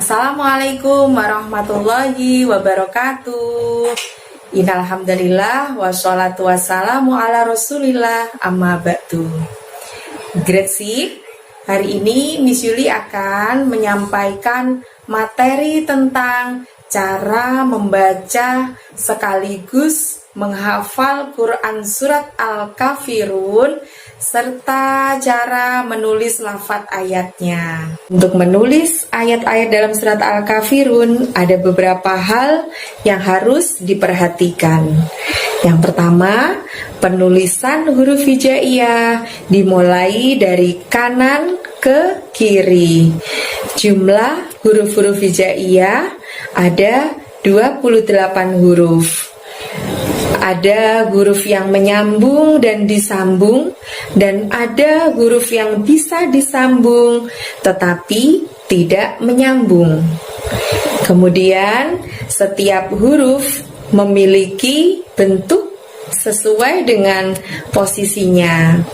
Assalamualaikum warahmatullahi wabarakatuh. Innalhamdulillah wassalatu wassalamu ala rasulillah amma ba'du. Grade 6, hari ini Miss Yuli akan menyampaikan materi tentang cara membaca sekaligus menghafal Quran Surat Al-Kafirun serta cara menulis lafadz ayatnya. Untuk menulis ayat-ayat dalam surat Al-Kafirun ada beberapa hal yang harus diperhatikan. Yang pertama, penulisan huruf hijaiyah dimulai dari kanan ke kiri. Jumlah huruf-huruf hijaiyah ada 28 huruf. Ada huruf yang menyambung dan disambung, dan ada huruf yang bisa disambung tetapi tidak menyambung. Kemudian setiap huruf memiliki bentuk sesuai dengan posisinya.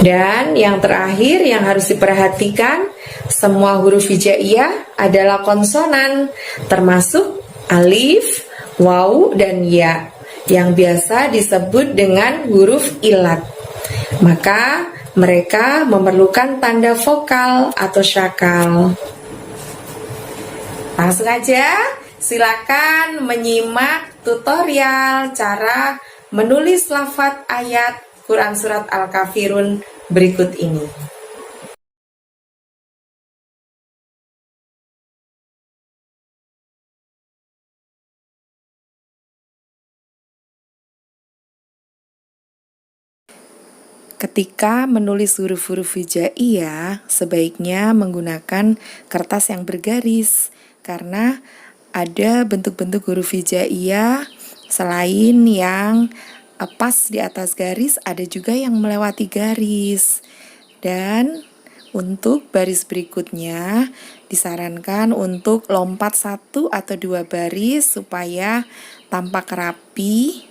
Dan yang terakhir yang harus diperhatikan, semua huruf hijaiyah adalah konsonan, termasuk alif, waw, dan ya, yang biasa disebut dengan huruf ilat. Maka mereka memerlukan tanda vokal atau syakal. Langsung aja, silakan menyimak tutorial cara menulis lafadz ayat Quran Surat Al-Kafirun berikut ini. Ketika menulis huruf-huruf hijaiyah, sebaiknya menggunakan kertas yang bergaris, karena ada bentuk-bentuk huruf hijaiyah selain yang pas di atas garis, ada juga yang melewati garis. Dan untuk baris berikutnya disarankan untuk lompat 1 atau 2 baris supaya tampak rapi.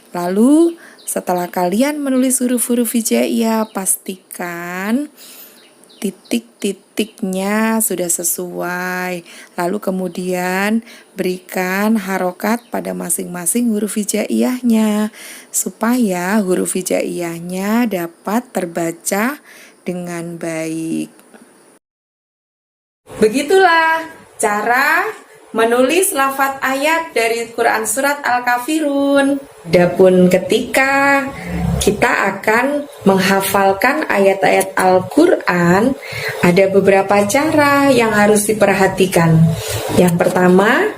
Lalu setelah kalian menulis huruf-huruf hijaiyah, pastikan titik-titiknya sudah sesuai. Lalu kemudian berikan harokat pada masing-masing huruf hijaiyahnya supaya huruf hijaiyahnya dapat terbaca dengan baik. Begitulah cara menulis lafadz ayat dari Quran Surat Al-Kafirun. Adapun ketika kita akan menghafalkan ayat-ayat Al-Quran, ada beberapa cara yang harus diperhatikan. Yang pertama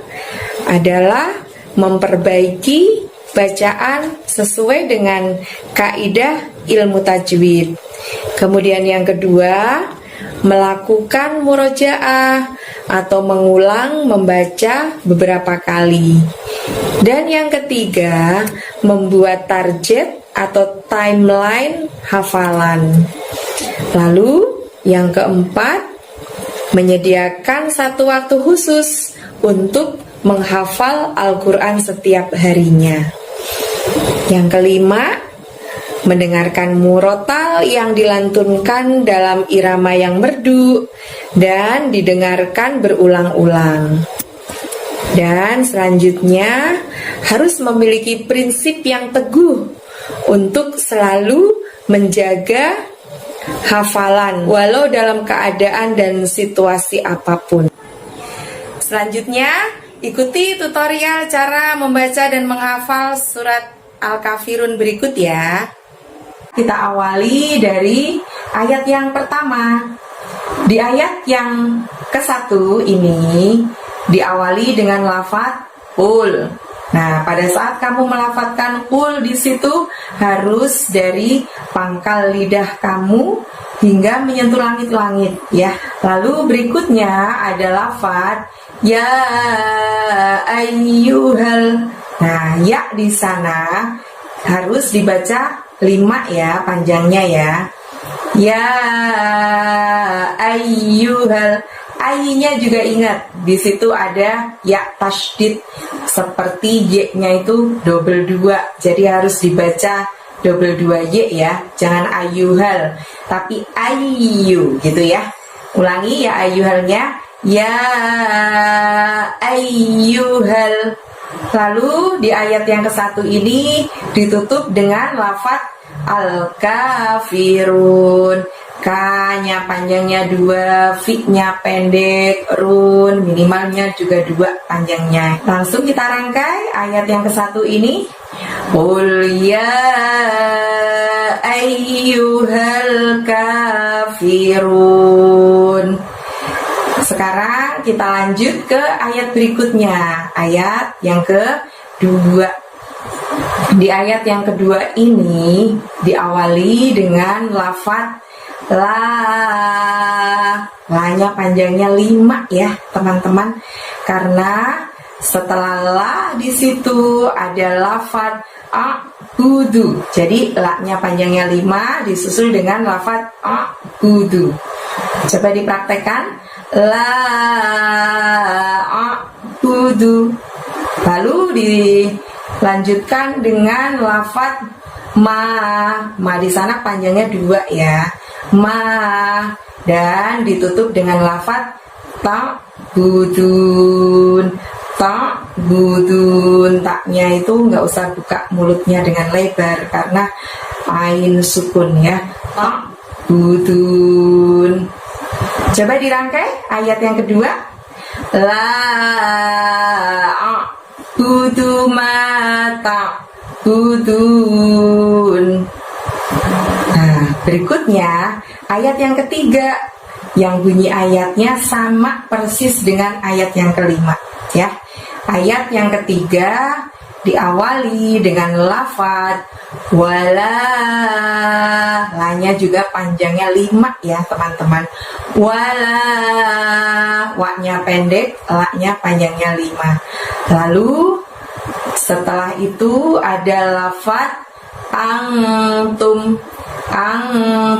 adalah memperbaiki bacaan sesuai dengan kaidah ilmu tajwid. Kemudian yang kedua, melakukan murojaah atau mengulang membaca beberapa kali. Dan yang ketiga, membuat target atau timeline hafalan. Lalu yang keempat, menyediakan satu waktu khusus untuk menghafal Al-Quran setiap harinya. Yang kelima, mendengarkan murotal yang dilantunkan dalam irama yang merdu dan didengarkan berulang-ulang. Dan selanjutnya harus memiliki prinsip yang teguh untuk selalu menjaga hafalan walau dalam keadaan dan situasi apapun. Selanjutnya, ikuti tutorial cara membaca dan menghafal surat Al-Kafirun berikut ya. Kita awali dari ayat yang pertama. Di ayat yang ke-1 ini diawali dengan lafadz qul. Nah, pada saat kamu melafadzkan qul di situ harus dari pangkal lidah kamu hingga menyentuh langit-langit ya. Lalu berikutnya ada lafadz ya ayyuhal. Nah, ya di sana harus dibaca 5 ya panjangnya ya. Ya ayyuhal. Ai-nya juga ingat, di situ ada ya tasydid seperti Y-nya itu double 2. Jadi harus dibaca double 2 Y ya. Jangan ayyuhal, tapi ayyu gitu ya. Ulangi ya ayyuhalnya, ya ayyuhal. Lalu di ayat yang ke-1 ini ditutup dengan lafaz al-kafirun. K-nya panjangnya 2, fi-nya pendek, run minimalnya juga 2 panjangnya. Langsung kita rangkai ayat yang ke-1 ini. Qul ya ayyuhal kafirun. Sekarang kita lanjut ke ayat berikutnya, ayat yang kedua. Di ayat yang kedua ini diawali dengan lafaz la. La-nya panjangnya 5 ya teman-teman. Karena setelah la di situ ada lafaz a'budu. Jadi la-nya panjangnya 5 disusul dengan lafaz a'budu. Coba dipraktekkan. La a'budu. Lalu dilanjutkan dengan lafaz ma. Ma di sana panjangnya 2 ya. Ma, dan ditutup dengan lafaz ta'budun. Ta'budun. Taknya itu nggak usah buka mulutnya dengan lebar karena ain sukun ya. Ta'budun. Coba dirangkai ayat yang kedua. La a'budu ma ta'budun. Nah, berikutnya ayat yang ketiga yang bunyi ayatnya sama persis dengan ayat yang kelima ya. Ayat yang ketiga diawali dengan lafaz wala. La-nya juga panjangnya 5 ya teman-teman. Wala, wa-nya pendek, la-nya panjangnya 5. Lalu setelah itu ada lafaz antum.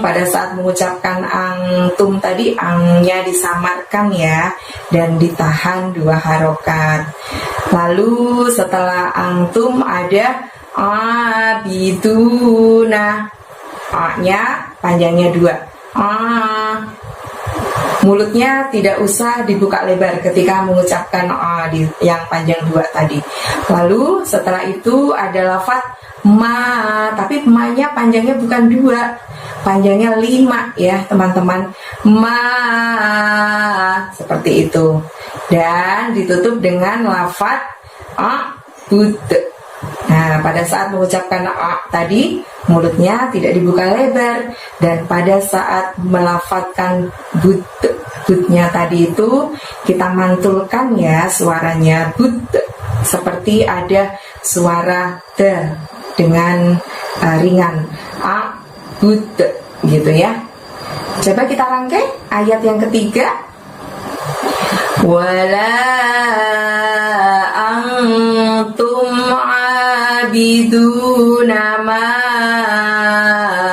Pada saat mengucapkan antum tadi angnya disamarkan ya dan ditahan 2 harokat. Lalu setelah antum ada abiduna. A-nya panjangnya 2. Mulutnya tidak usah dibuka lebar ketika mengucapkan yang panjang 2 tadi. Lalu setelah itu ada lafaz ma, tapi ma-nya panjangnya bukan 2, panjangnya 5 ya teman-teman. Ma, seperti itu. Dan ditutup dengan lafaz a'bud. Nah, pada saat mengucapkan tadi mulutnya tidak dibuka lebar, dan pada saat melafadzkan budnya tadi itu kita mantulkan ya suaranya bud, seperti ada suara d dengan ringan bud gitu ya. Coba kita rangkai ayat yang ketiga. Wala antum abiduna ma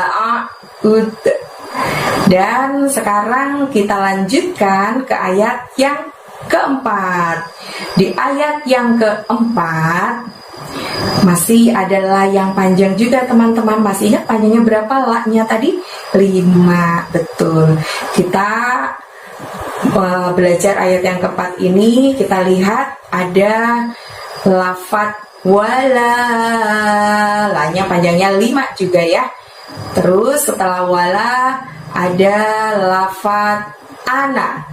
a'bud. Dan sekarang kita lanjutkan ke ayat yang keempat. Di ayat yang keempat masih adalah yang panjang juga teman-teman. Masih ingat panjangnya berapa la-nya tadi? 5, betul. Kita belajar ayat yang keempat ini, kita lihat ada lafaz wala. La-nya panjangnya 5 juga ya. Terus setelah wala ada lafaz ana.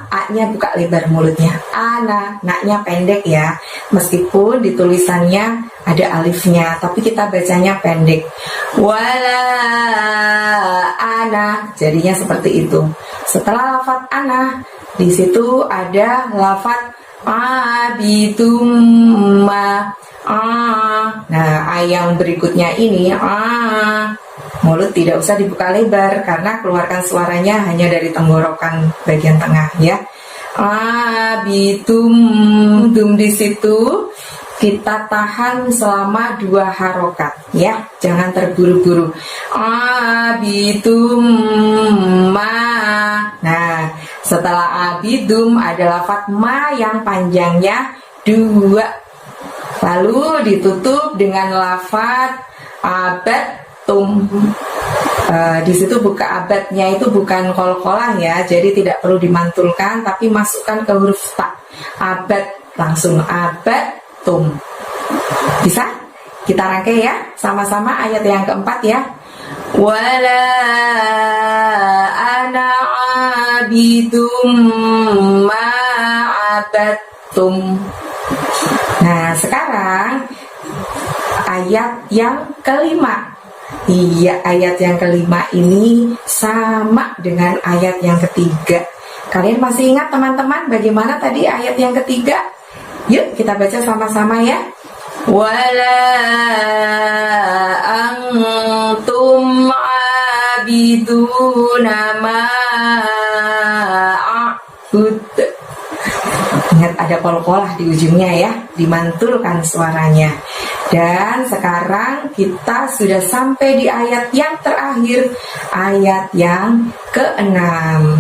A-nya buka lebar mulutnya. Ana, na-nya pendek ya. Meskipun di tulisannya ada alifnya, tapi kita bacanya pendek. Wala ana, jadinya seperti itu. Setelah lafaz ana, di situ ada lafaz abidum ma. Nah, yang berikutnya ini mulut tidak usah dibuka lebar karena keluarkan suaranya hanya dari tenggorokan bagian tengah ya. Abidum, dum di situ kita tahan selama 2 harokat ya, jangan terburu-buru. Abidum ma. Nah, setelah abidum ada lafaz ma yang panjangnya 2. Lalu ditutup dengan lafaz abad tum. Di situ buka abadnya itu bukan kol-kolah ya, jadi tidak perlu dimantulkan, tapi masukkan ke huruf ta. Abad, langsung abad tum. Bisa? Kita rangkai ya, sama-sama ayat yang keempat ya. Wala ana abidum ma'abattum. Nah, sekarang ayat yang kelima. Iya, ayat yang kelima ini sama dengan ayat yang ketiga. Kalian masih ingat teman-teman bagaimana tadi ayat yang ketiga? Yuk kita baca sama-sama ya. Wala antum abiduna ma'abud. Ingat ada kol-kolah di ujungnya ya, dimantulkan suaranya. Dan sekarang kita sudah sampai di ayat yang terakhir, ayat yang keenam.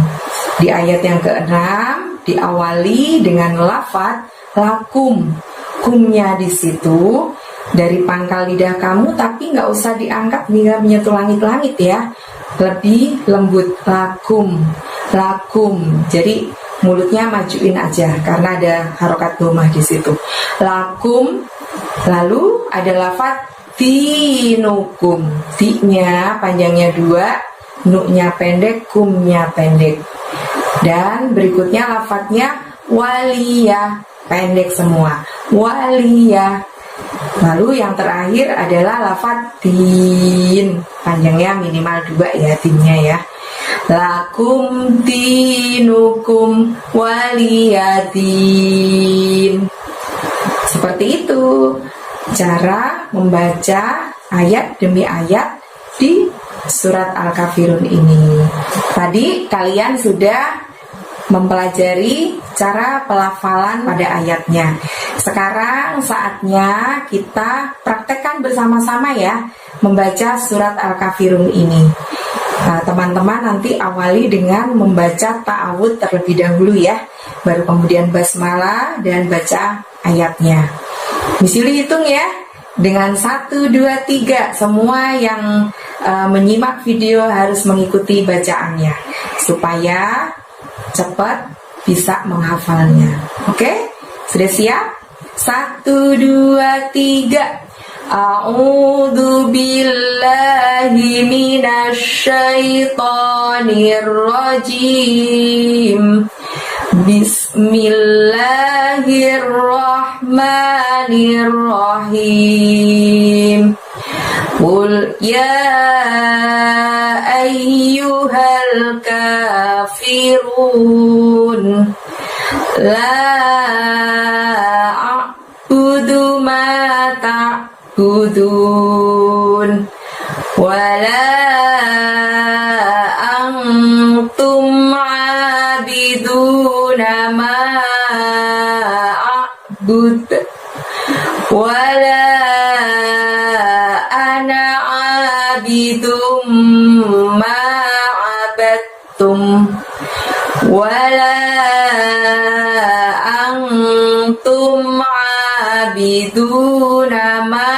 Di ayat yang keenam diawali dengan lafaz lakum. Kumnya di situ dari pangkal lidah kamu, tapi nggak usah diangkat hingga menyentuh langit-langit ya. Lebih lembut, lakum, lakum. Jadi mulutnya majuin aja karena ada harokat domah di situ. Lakum. Lalu ada lafaz dinukum. Di-nya panjangnya 2, nu-nya pendek, kumnya pendek. Dan berikutnya lafaznya waliyah, pendek semua. Waliyah. Lalu yang terakhir adalah lafaz din, panjangnya minimal 2 ya, dinnya ya. Lakum dinukum waliyadin. Seperti itu cara membaca ayat demi ayat di surat Al-Kafirun ini. Tadi kalian sudah mempelajari cara pelafalan pada ayatnya. Sekarang saatnya kita praktekkan bersama-sama ya, membaca surat Al-Kafirun ini. Nah, teman-teman nanti awali dengan membaca ta'awud terlebih dahulu ya, baru kemudian basmalah dan baca ayatnya. Misuli hitung ya, dengan 1, 2, 3. Semua yang menyimak video harus mengikuti bacaannya supaya cepat bisa menghafalnya. Oke? Sudah siap? 1, 2, 3. A'udzu billahi minasyaitonir rajim. Bismillahirrahmanirrahim. Qul ya ayyuhal kafirun la a'budu ma ta'budun wala antum 'abiduna ma a'bud wala ana 'abidum ma 'abadtum wala antum 'abiduna ma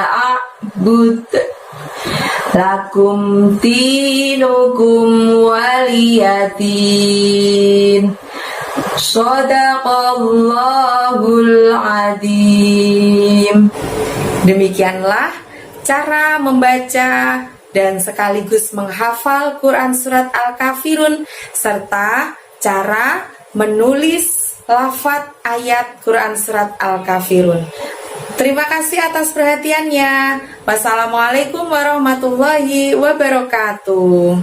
a'bud lakum dinukum waliyadin. Shadaqallahul adzim. Demikianlah cara membaca dan sekaligus menghafal Quran Surat Al-Kafirun serta cara menulis lafaz ayat Quran Surat Al-Kafirun. Terima kasih atas perhatiannya. Wassalamualaikum warahmatullahi wabarakatuh.